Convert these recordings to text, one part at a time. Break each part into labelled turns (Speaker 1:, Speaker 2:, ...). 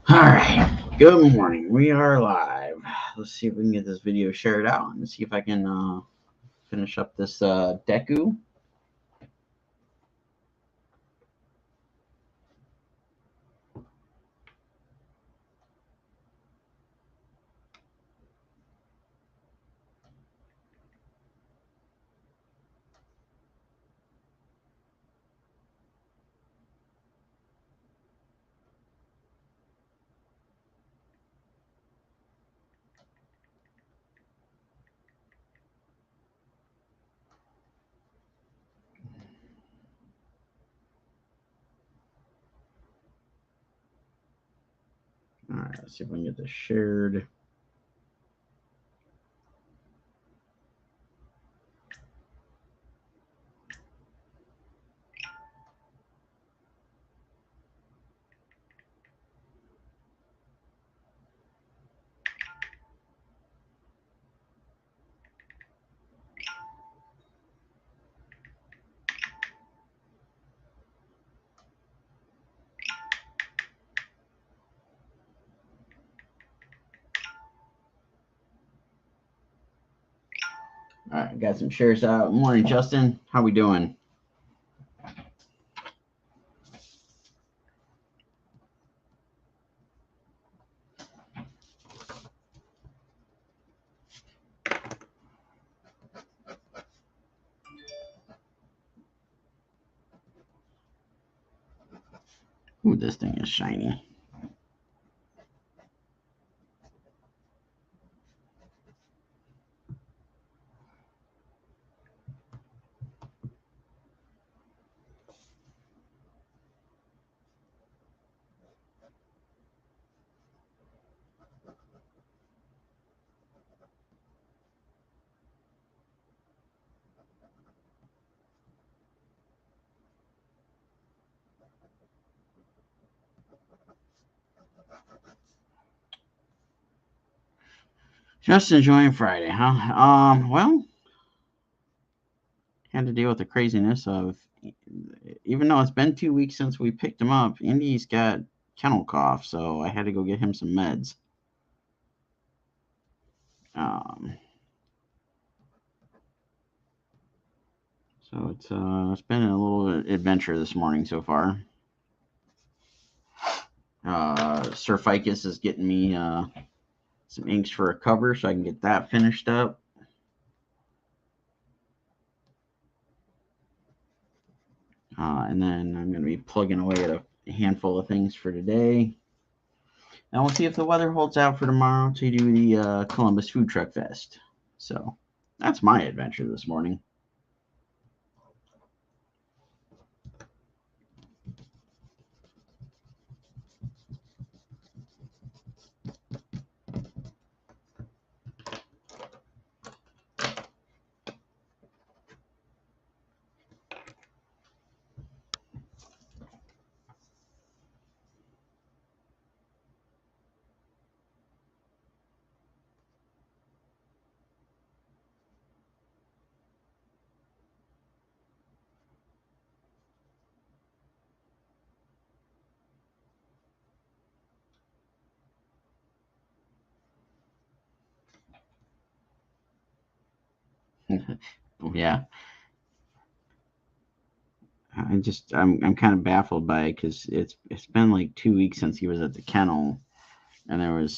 Speaker 1: Alright, good morning. We are live. Let's see if we can get this video shared out and see if I can finish up this Deku. Alright, let's see if we can get this shared. Alright, got some shares out. Morning, Justin. How we doing? Ooh, this thing is shiny. Just enjoying Friday, huh? Well, had to deal with the craziness of, even though it's been 2 weeks since we picked him up, Indy's got kennel cough, so I had to go get him some meds. So it's been a little adventure this morning so far. Sir Ficus is getting me some inks for a cover so I can get that finished up. And then I'm going to be plugging away at a handful of things for today. And we'll see if the weather holds out for tomorrow to do the Columbus Food Truck Fest. So that's my adventure this morning. Yeah. I'm kind of baffled by it because it's been like 2 weeks since he was at the kennel, and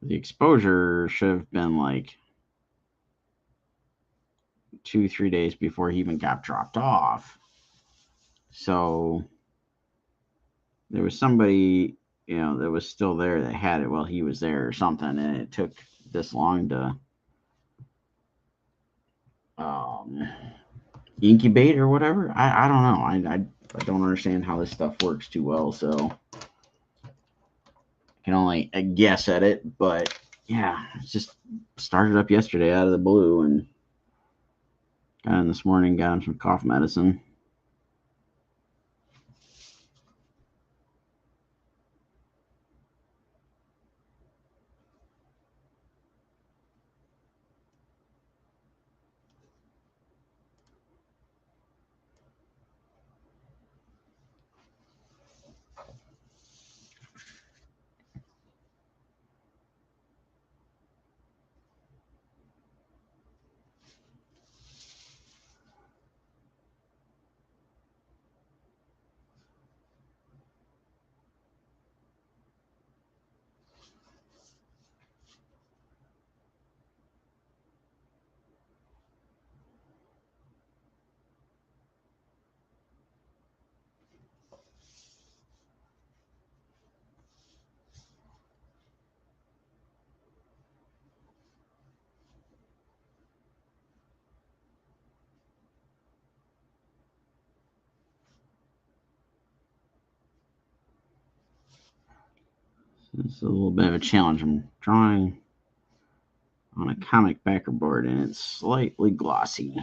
Speaker 1: the exposure should have been like 2-3 days before he even got dropped off. So there was somebody, that was still there that had it while he was there or something, and it took this long to incubate or whatever. I don't know. I don't understand how this stuff works too well, so I can only guess at it. But yeah, it just started up yesterday out of the blue, and got in this morning, got him some cough medicine. It's a little bit of a challenge. I'm drawing on a comic backer board and it's slightly glossy.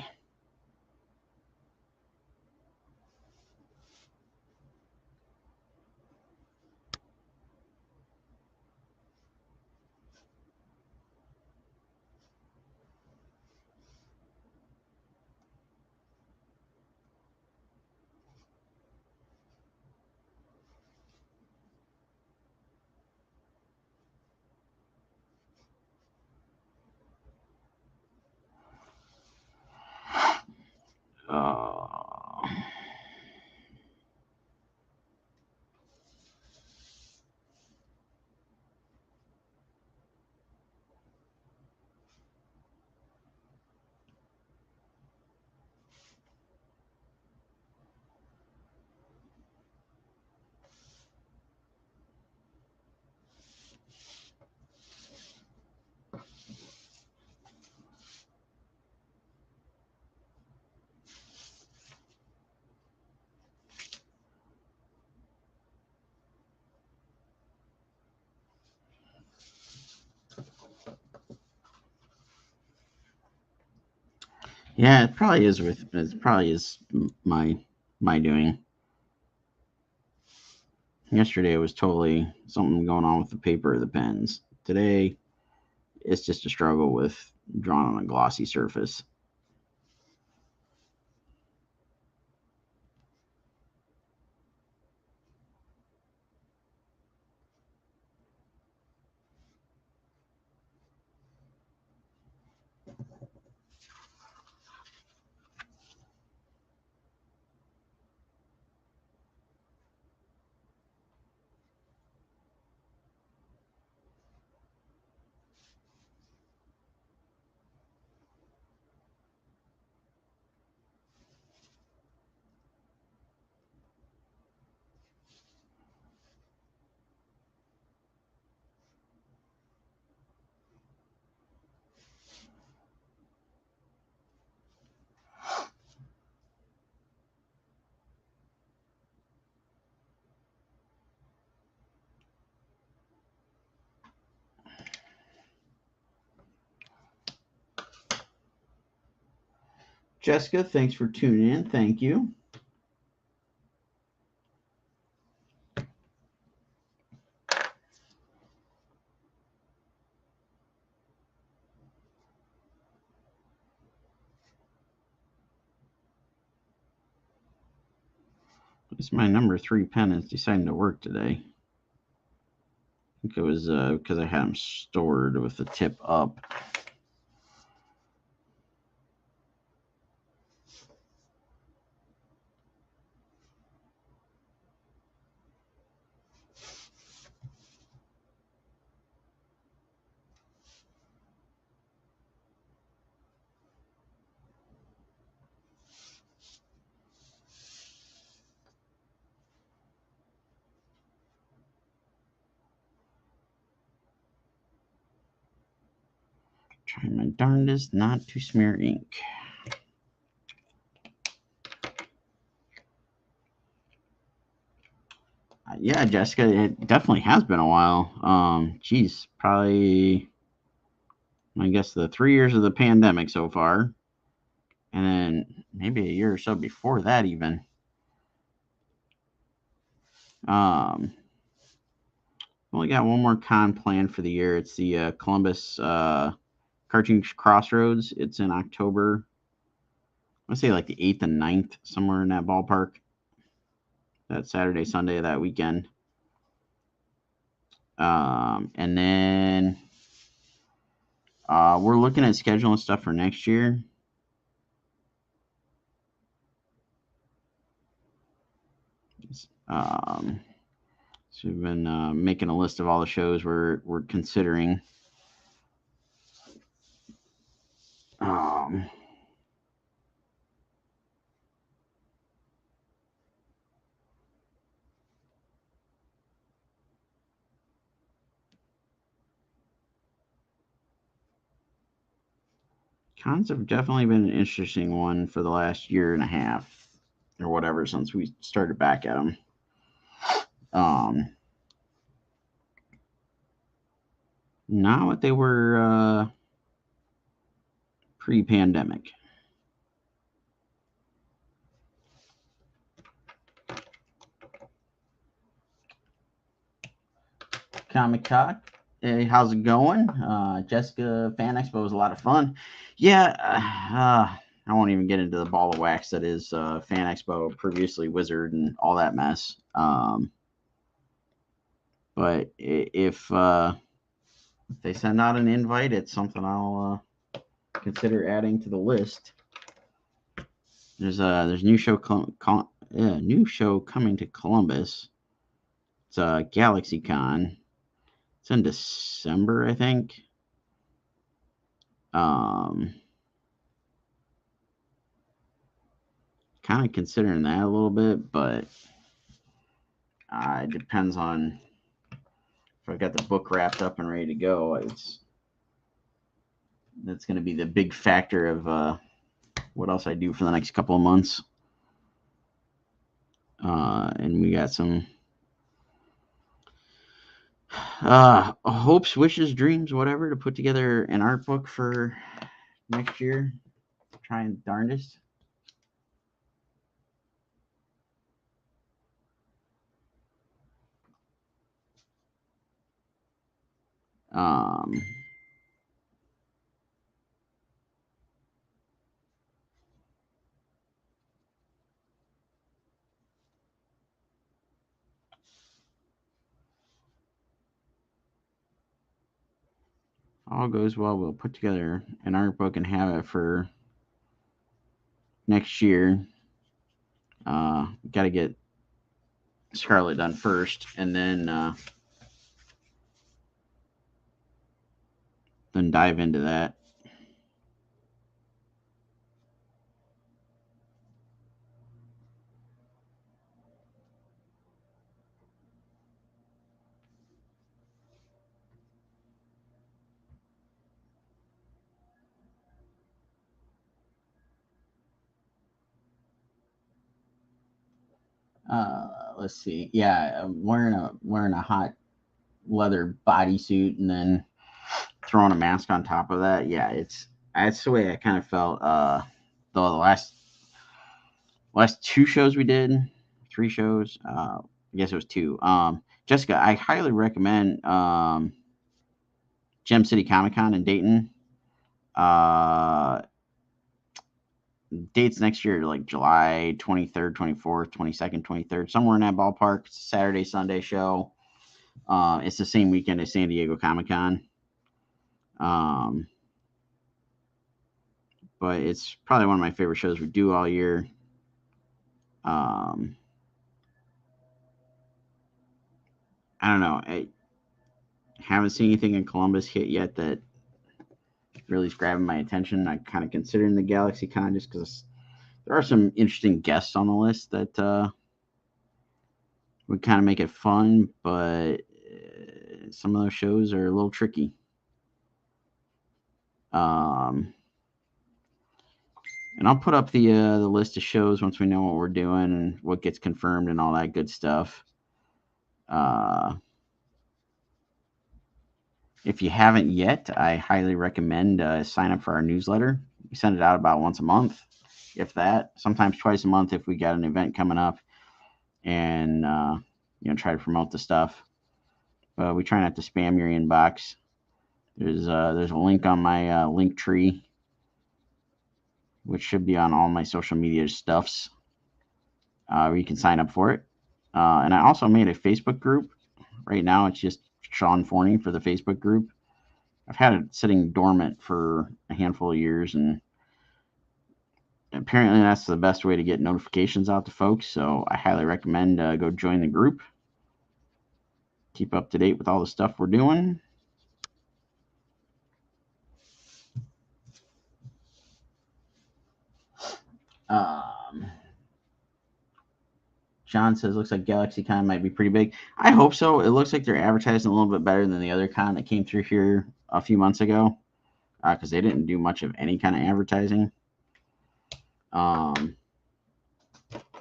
Speaker 1: Uh, yeah, it probably is my doing. Yesterday was totally something going on with the paper or the pens. Today, it's just a struggle with drawing on a glossy surface. Jessica, thanks for tuning in. Thank you. It's my number 3 pen is deciding to work today. I think it was because I had them stored with the tip up. Trying my darndest not to smear ink. Yeah, Jessica, it definitely has been a while. Geez, probably, I guess, the 3 years of the pandemic so far, and then maybe a year or so before that, even. Um, only got one more con planned for the year. It's the Columbus Cartoon Crossroads. It's in October. I say like the 8th and 9th, somewhere in that ballpark. That Saturday, Sunday of that weekend. And then we're looking at scheduling stuff for next year. So we've been making a list of all the shows we're considering. Um, Cons have definitely been an interesting one for the last year and a half or whatever since we started back at them. Um, not what they were pre-pandemic. Comic Talk. Hey, how's it going? Jessica Fan Expo was a lot of fun. Yeah, I won't even get into the ball of wax that is Fan Expo, previously Wizard, and all that mess. But if they send out an invite, it's something I'll consider adding to the list. There's a new show new show coming to Columbus. It's GalaxyCon. It's in December, I think. Kind of considering that a little bit, but it depends on if I got the book wrapped up and ready to go. That's going to be the big factor of what else I do for the next couple of months. And we got some hopes, wishes, dreams, whatever, to put together an art book for next year. Trying darndest. All goes well, we'll put together an art book and have it for next year. Got to get Scarlet done first, and then dive into that. Let's see. Yeah, I'm wearing a hot leather bodysuit and then throwing a mask on top of that. Yeah, that's the way I kind of felt. The last two shows we did, three shows. I guess it was two. Jessica, I highly recommend Gem City Comic Con in Dayton. Dates next year, like July 23rd, 24th, 22nd, 23rd, somewhere in that ballpark. It's a Saturday, Sunday show. It's the same weekend as San Diego Comic Con. But it's probably one of my favorite shows we do all year. I don't know. I haven't seen anything in Columbus hit yet that really is grabbing my attention. I kind of considering the GalaxyCon just because there are some interesting guests on the list that would kind of make it fun, but some of those shows are a little tricky. And I'll put up the list of shows once we know what we're doing and what gets confirmed and all that good stuff. If you haven't yet, I highly recommend sign up for our newsletter. We send it out about once a month, if that. Sometimes twice a month if we got an event coming up, and try to promote the stuff. But we try not to spam your inbox. There's a link on my link tree, which should be on all my social media stuffs, where you can sign up for it. And I also made a Facebook group. Right now, it's just Sean Forney for the Facebook group. I've had it sitting dormant for a handful of years, and apparently that's the best way to get notifications out to folks. So I highly recommend go join the group. Keep up to date with all the stuff we're doing. John says, looks like GalaxyCon might be pretty big. I hope so. It looks like they're advertising a little bit better than the other con that came through here a few months ago, because they didn't do much of any kind of advertising. I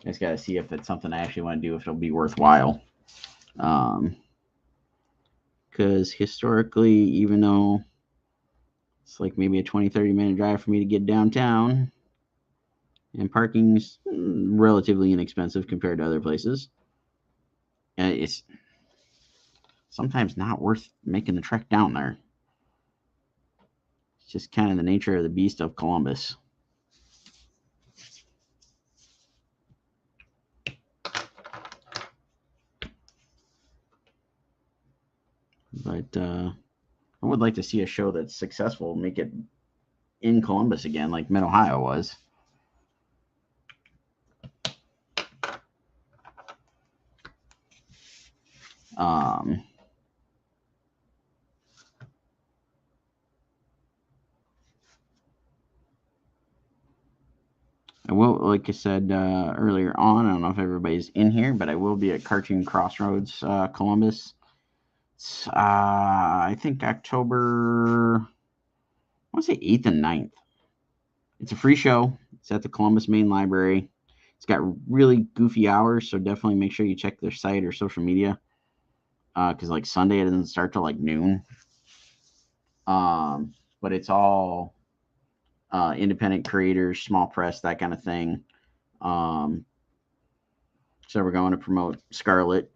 Speaker 1: just got to see if it's something I actually want to do, if it'll be worthwhile. because historically, even though it's like maybe a 20-30 minute drive for me to get downtown, and parking's relatively inexpensive compared to other places, it's sometimes not worth making the trek down there. It's just kind of the nature of the beast of Columbus. But I would like to see a show that's successful make it in Columbus again, like Mid Ohio was. Um, I will, like I said earlier on, I don't know if everybody's in here, but I will be at Cartoon Crossroads, Columbus. I think October, I want to say 8th and 9th. It's a free show. It's at the Columbus Main Library. It's got really goofy hours, so definitely make sure you check their site or social media. Because like Sunday it doesn't start till like noon. But it's all independent creators, small press, that kind of thing. So we're going to promote Scarlet.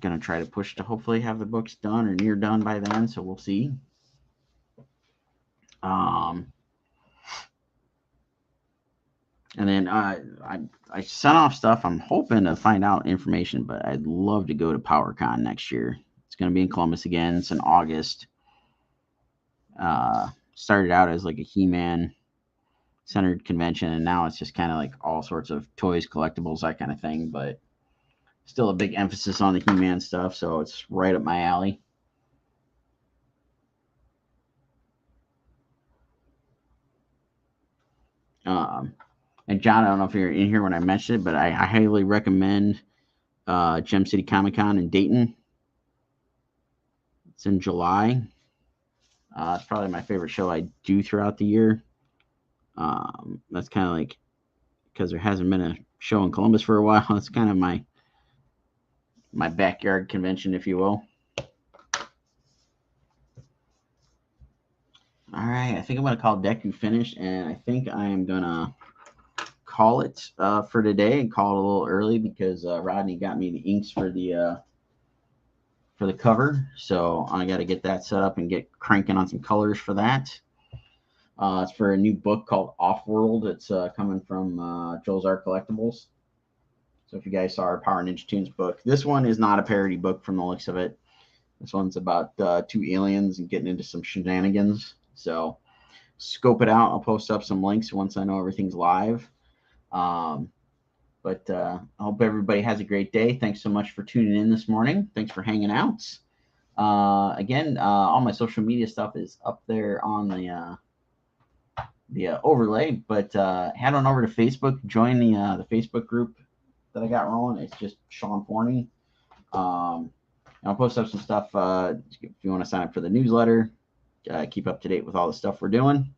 Speaker 1: Gonna try to push to hopefully have the books done or near done by then, so we'll see. And then I sent off stuff. I'm hoping to find out information, but I'd love to go to PowerCon next year. It's going to be in Columbus again. It's in August. Started out as like a He-Man centered convention, and now it's just kind of like all sorts of toys, collectibles, that kind of thing. But still a big emphasis on the He-Man stuff, so it's right up my alley. And John, I don't know if you're in here when I mentioned it, but I highly recommend Gem City Comic Con in Dayton. It's in July. It's probably my favorite show I do throughout the year. That's kind of like, because there hasn't been a show in Columbus for a while. It's kind of my backyard convention, if you will. All right, I think I'm gonna call Deku finished, and I think I am gonna call it for today and call it a little early because Rodney got me the inks for the cover, so I got to get that set up and get cranking on some colors for that. It's for a new book called Offworld. It's coming from Joel's Art Collectibles. So if you guys saw our Power Ninja Tunes book, this one is not a parody book from the looks of it. This one's about two aliens and getting into some shenanigans. So scope it out. I'll post up some links once I know everything's live. But I hope everybody has a great day. Thanks so much for tuning in this morning. Thanks for hanging out. Again, all my social media stuff is up there on the overlay. But head on over to Facebook. Join the Facebook group that I got rolling. It's just Sean Forney. I'll post up some stuff if you want to sign up for the newsletter. Keep up to date with all the stuff we're doing.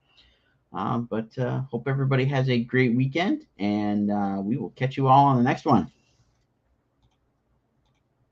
Speaker 1: But hope everybody has a great weekend, and we will catch you all on the next one.